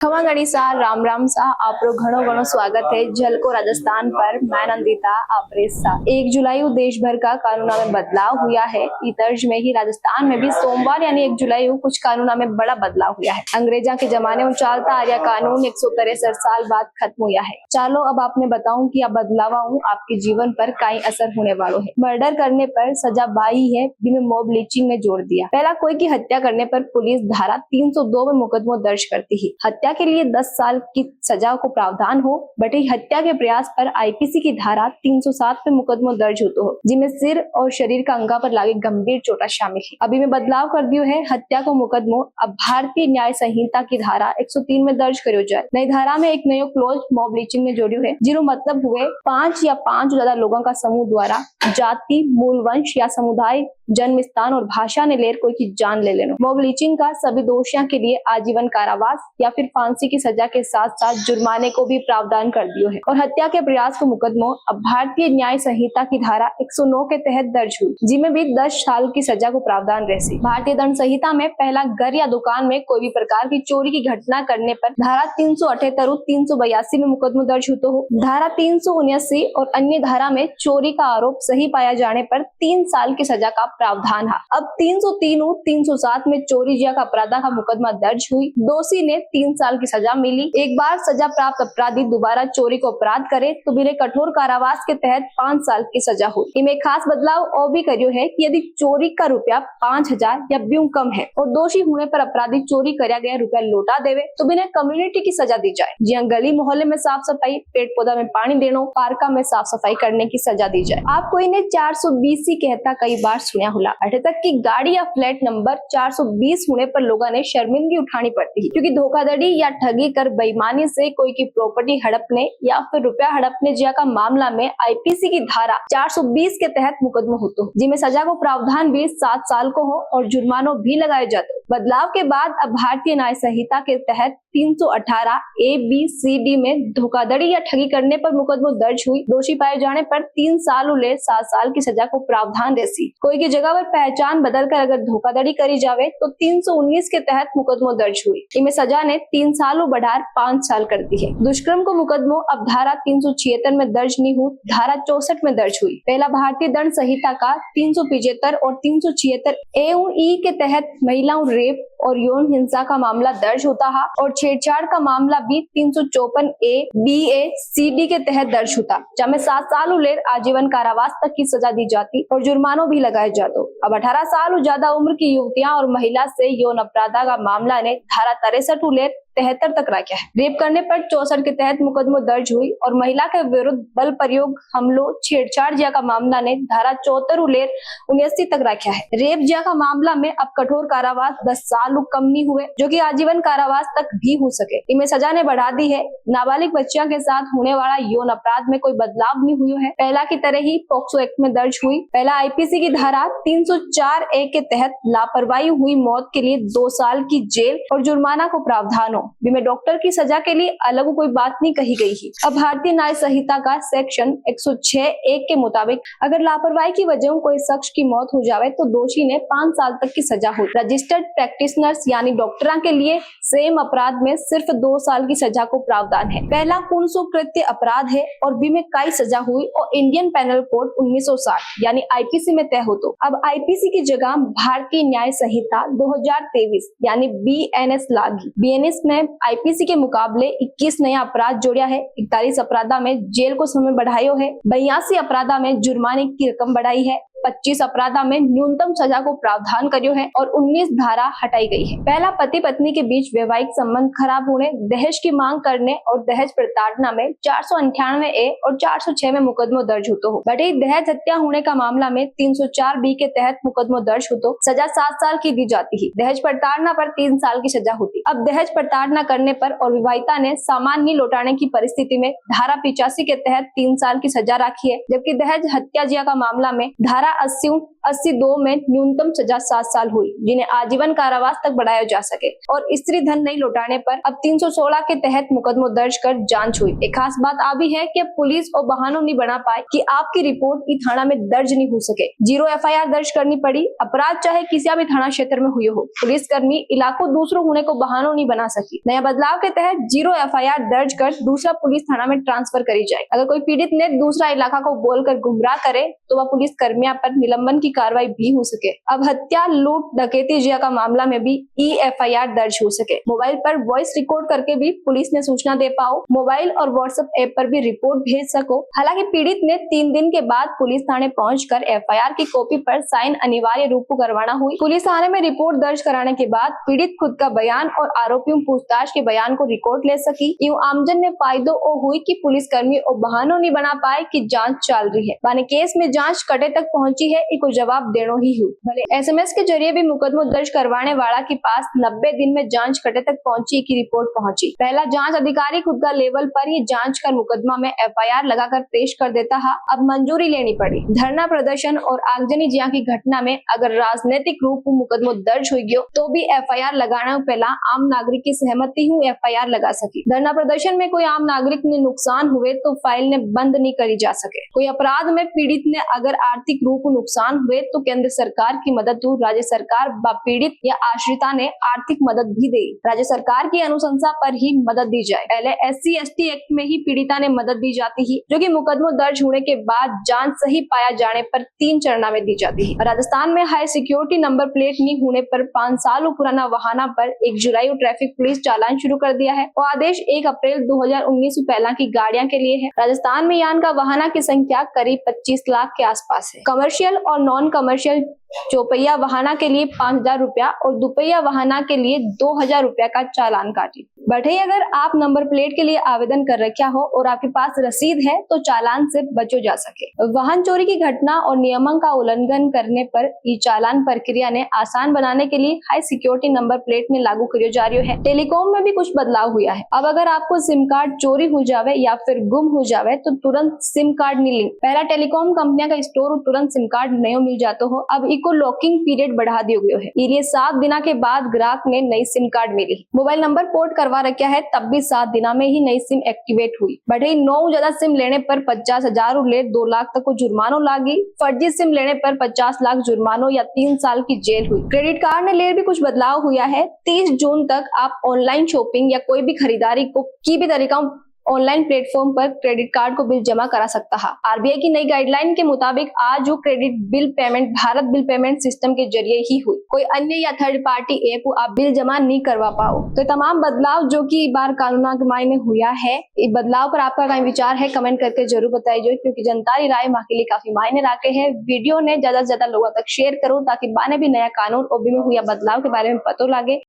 खमा गणिसा राम राम सा आपरो घणो घणो स्वागत है झलको राजस्थान पर। मैं नंदिता आपरे साथ। 1 जुलाई देश भर का कानूनों में बदलाव हुआ है। इस तर्ज में ही राजस्थान में भी सोमवार यानी 1 जुलाई कुछ कानूनों में बड़ा बदलाव हुआ है। अंग्रेजा के जमाने में चालता आ रहा कानून 163 साल बाद खत्म हुआ है। चलो अब आपने बताऊं कि अब बदलाव आपके जीवन पर कई असर होने वालों है। मर्डर करने पर सजा 22 है, जिसमें मॉब लिंचिंग ने जोड़ दिया। पहला कोई की हत्या करने पर पुलिस धारा 302 में मुकदमा दर्ज करती है। हत्या के लिए 10 साल की सजा को प्रावधान हो, बटे हत्या के प्रयास पर आईपीसी की धारा 307 में मुकदमा दर्ज होता हो, जिसमें सिर और शरीर का अंगा पर लागे गंभीर चोटा शामिल है। अभी में बदलाव कर दियो है। हत्या को मुकदमो अब भारतीय न्याय संहिता की धारा 103 में दर्ज करो जाए। नई धारा में एक नयो क्लोज मॉब लिंचिंग में जोड़ियो है, जिरो मतलब हुए 5 या 5 ज्यादा लोगों का समूह द्वारा जाति, मूल वंश या समुदाय, जन्म स्थान और भाषा ने लेर कोई की जान ले लेना। मॉब लिंचिंग का सभी दोषियों के लिए आजीवन कारावास या फिर फांसी की सजा के साथ साथ जुर्माने को भी प्रावधान कर दियो है। और हत्या के प्रयास को मुकदमो अब भारतीय न्याय संहिता की धारा 109 के तहत दर्ज हुई, जिसमें भी 10 साल की सजा को प्रावधान रहती। भारतीय दंड संहिता में पहला घर या दुकान में कोई भी प्रकार की चोरी की घटना करने पर धारा 378 और 382 में मुकदमा दर्ज होता हो। धारा 379 और अन्य धारा में चोरी का आरोप सही पाया जाने पर 3 साल की सजा का प्रावधान है। अब 303 और 307 में चोरी या का अपराध का मुकदमा दर्ज हुई। दोषी ने 3 साल की सजा मिली। एक बार सजा प्राप्त अपराधी दोबारा चोरी को अपराध करे तो बिना कठोर कारावास के तहत 5 साल की सजा हुई। इनमें खास बदलाव और भी करियो है कि यदि चोरी का रुपया 5000 या ब्यूं कम है और दोषी होने पर अपराधी चोरी कराया गया रुपया लौटा देवे तो बिना कम्युनिटी की सजा दी जाए। जी गली मोहल्ले में साफ सफाई, पेड़ पौधा में पानी देना, पार्का में साफ सफाई करने की सजा दी जाए। आपको इन्हें 420 ही कहता कई बार सुना होला। अठे तक की गाड़ी या फ्लैट नंबर 420 होने पर लोगों ने शर्मिंदगी उठानी पड़ती है, क्योंकि धोखाधड़ी या ठगी कर बेईमानी से कोई की प्रॉपर्टी हड़पने या फिर रुपया हड़पने जिया का मामला में आईपीसी की धारा 420 के तहत मुकदमा होता है, जिसमें सजा को प्रावधान भी 7 साल को हो और जुर्मानो भी लगाए जाते। बदलाव के बाद अब भारतीय न्याय संहिता के तहत 318 ए बी सी डी में धोखाधड़ी या ठगी करने पर मुकदमा दर्ज हुई। दोषी पाए जाने पर 3 साल ले 7 साल की सजा को प्रावधान रहती। कोई की जगह पर पहचान बदलकर अगर धोखाधड़ी करी जावे तो 319 के तहत मुकदमा दर्ज हुई। इनमें सजा ने 3 साल बढ़ाकर 5 साल कर दी है। दुष्कर्म को मुकदमो अब धारा 376 में दर्ज नहीं हुई, धारा 64 में दर्ज हुई। पहला भारतीय दंड संहिता का 375 और 376 ए और ई के तहत महिलाओं रेप और यौन हिंसा का मामला दर्ज होता है और छेड़छाड़ का मामला भी 354 A B A C D के तहत दर्ज होता, जहाँ 7 साल लेर आजीवन कारावास तक की सजा दी जाती और जुर्मानो भी लगाए जाते। अब 18 साल और ज्यादा उम्र की युवतियां और महिला से यौन अपराध का मामला ने धारा 63 लेर 73 तक रखा है। रेप करने पर 64 के तहत मुकदमा दर्ज हुई और महिला के विरुद्ध बल प्रयोग, हमलों, छेड़छाड़ जिया का मामला ने धारा 74 लेर 79 तक रखा है। रेप जिया का मामला में अब कठोर कारावास 10 साल कम नहीं हुए, जो कि आजीवन कारावास तक भी हो सके। इनमें सजा ने बढ़ा दी है। नाबालिग बच्चियों के साथ होने वाला यौन अपराध में कोई बदलाव नहीं हुआ है, पहला की तरह ही पॉक्सो एक्ट में दर्ज हुई। पहला आईपीसी की धारा 304 ए के तहत लापरवाही हुई मौत के लिए 2 साल की जेल और जुर्माना को प्रावधान हो, जिसमें डॉक्टर की सजा के लिए अलग कोई बात नहीं कही गई है। अब भारतीय न्याय संहिता का सेक्शन 106 एक के मुताबिक अगर लापरवाही की वजह कोई शख्स की मौत हो जाए तो दोषी ने 5 साल तक की सजा हो। रजिस्टर्ड प्रैक्टिशनर यानी डॉक्टरों के लिए सेम अपराध में सिर्फ 2 साल की सजा को प्रावधान है। पहला कुनसो कृत्य अपराध है और बी में कई सजा हुई और इंडियन पेनल कोड 1960 यानी आईपीसी में तय हो। तो अब आईपीसी की जगह भारतीय न्याय संहिता 2023 यानी बीएनएस लागी। बीएनएस में आईपीसी के मुकाबले 21 नया अपराध जोड़ा है। 41 अपराधा में जेल को समय बढ़ायो है। 82 अपराधा में जुर्माने की रकम बढ़ाई है। 25 अपराधा में न्यूनतम सजा को प्रावधान करियो है और 19 धारा हटाई गई है। पहला पति पत्नी के बीच वैवाहिक संबंध खराब होने, दहेज की मांग करने और दहेज प्रताड़ना में 498 ए और 406 में मुकदमा दर्ज होता हो। बटे दहेज हत्या होने का मामला में 304 बी के तहत मुकदमा दर्ज होता, सजा 7 साल की दी जाती है। दहेज प्रताड़ना पर 3 साल की सजा होती। अब दहेज प्रताड़ना करने पर और विवाहिता ने सामान नहीं लौटाने की परिस्थिति में धारा 85 के तहत 3 साल की सजा रखी है, जबकि दहेज हत्या जिया का मामला में धारा धारा 82 में न्यूनतम सजा 7 साल हुई, जिन्हें आजीवन कारावास तक बढ़ाया जा सके। और स्त्री धन नहीं लौटाने पर अब 316 के तहत मुकदमा दर्ज कर जांच हुई। एक खास बात आ भी है कि पुलिस और बहानों नहीं बना पाए कि आपकी रिपोर्ट ई थाना में दर्ज नहीं हो सके। 0 FIR दर्ज करनी पड़ी। अपराध चाहे किसी भी थाना क्षेत्र में हुई हो, पुलिसकर्मी इलाकों दूसरों होने को बहानों नहीं बना सकी। नया बदलाव के तहत 0 FIR दर्ज कर दूसरा पुलिस थाना में ट्रांसफर करी जाए। अगर कोई पीड़ित ने दूसरा इलाका को बोलकर गुमराह करे तो वह पुलिस कर्मिया पर निलंबन की कार्रवाई भी हो सके। अब हत्या, लूट, डकैती जिया का मामला में भी FIR दर्ज हो सके। मोबाइल पर वॉइस रिकॉर्ड करके भी पुलिस ने सूचना दे पाओ। मोबाइल और व्हाट्सएप ऐप पर भी रिपोर्ट भेज सको। हालांकि पीड़ित ने 3 दिन के बाद पुलिस थाने पहुंचकर FIR की कॉपी पर साइन अनिवार्य रूप को करवाना हुई। पुलिस थाने में रिपोर्ट दर्ज कराने के बाद पीड़ित खुद का बयान और आरोपियों पूछताछ के बयान को रिकॉर्ड ले सकी। यूं आमजन ने फायदो हुई कि पुलिसकर्मी और बहानों नहीं बना पाए कि जांच चल रही है। माने केस में जांच कटे तक पहुंची है, इको जवाब देनो ही हुई। भले SMS के जरिए भी मुकदमा दर्ज करवाने वाला के पास 90 दिन में जांच कटे तक पहुंची की रिपोर्ट पहुंची। पहला जांच अधिकारी खुद का लेवल पर ही जांच कर मुकदमा में FIR लगाकर पेश कर देता है। अब मंजूरी लेनी पड़ी। धरना प्रदर्शन और आगजनी जिया की घटना में अगर राजनीतिक रूप में मुकदमा दर्ज हो गयो तो भी FIR लगाना पहला आम नागरिक की सहमति हूँ FIR लगा सकी। धरना प्रदर्शन में कोई आम नागरिक ने नुकसान हुए तो फाइल ने बंद नहीं करी जा सके। कोई अपराध में पीड़ित ने अगर आर्थिक रूप में नुकसान हुए तो केंद्र सरकार की मदद हो, राज्य सरकार पीड़ित या आश्रिता ने आर्थिक मदद भी दी। राज्य सरकार की अनुशंसा पर ही मदद दी जाए। पहले SC ST एक्ट में ही पीड़िता ने मदद दी जाती है, जो कि मुकदमा दर्ज होने के बाद जांच सही पाया जाने पर 3 चरणों में दी जाती है। राजस्थान में हाई सिक्योरिटी नंबर प्लेट नहीं होने पर 5 साल पुराना वाहना पर 1 जुलाई को ट्रैफिक पुलिस चालान शुरू कर दिया है और आदेश 1 अप्रैल 2019 पहला की गाड़ियां के लिए है। राजस्थान में यान का वाहना की संख्या करीब 25 लाख के आसपास है। कमर्शियल और नॉन कमर्शियल चौपहिया वाहना के लिए 5,000 रुपया और दुपहिया वाहना के लिए 2,000 रुपया का चालान काटी। बढ़ई अगर आप नंबर प्लेट के लिए आवेदन कर रखा हो और आपके पास रसीद है तो चालान से बचो जा सके। वाहन चोरी की घटना और नियमों का उल्लंघन करने पर ये चालान प्रक्रिया ने आसान बनाने के लिए हाई सिक्योरिटी नंबर प्लेट में लागू करियो जा रही है। टेलीकॉम में भी कुछ बदलाव हुआ है। अब अगर आपको सिम कार्ड चोरी हो जावे या फिर गुम हो जावे तो तुरंत सिम कार्ड नहीं लिंक। पहला टेलीकॉम कंपनियां का स्टोर तुरंत सिम कार्ड नहीं मिल जाता हो, अब इको लॉकिंग पीरियड बढ़ा दिया गया है। ये 7 दिन के बाद ग्राहक ने नई सिम कार्ड मिली। मोबाइल नंबर पोर्ट करवा रखा है तब भी 7 दिन में ही नई सिम एक्टिवेट हुई। बढ़ई 9 ज्यादा सिम लेने पर 50,000 ले 2 लाख तक को जुर्मानो लागी। फर्जी सिम लेने पर 50 लाख जुर्मानो या 3 साल की जेल हुई। क्रेडिट कार्ड ने ले भी कुछ बदलाव हुआ है। 30 जून तक आप ऑनलाइन शॉपिंग या कोई भी खरीदारी को की भी तरीका ऑनलाइन प्लेटफॉर्म पर क्रेडिट कार्ड को बिल जमा करा सकता है। RBI की नई गाइडलाइन के मुताबिक आज जो credit bill payment Bharat bill payment system के जरिए ही हुई। कोई अन्य या थर्ड पार्टी ऐप आप बिल जमा नहीं करवा पाओ। तो तमाम बदलाव जो कि बार कानून के मायने हुआ है, इस बदलाव पर आपका क्या विचार है कमेंट करके जरूर बताइए, क्योंकि जनता की राय माँ के लिए काफी मायने रखते हैं। वीडियो ने ज्यादा से ज्यादा लोगों तक शेयर करो ताकि बाने भी नया कानून और भी में हुआ बदलाव के बारे में पता लगे।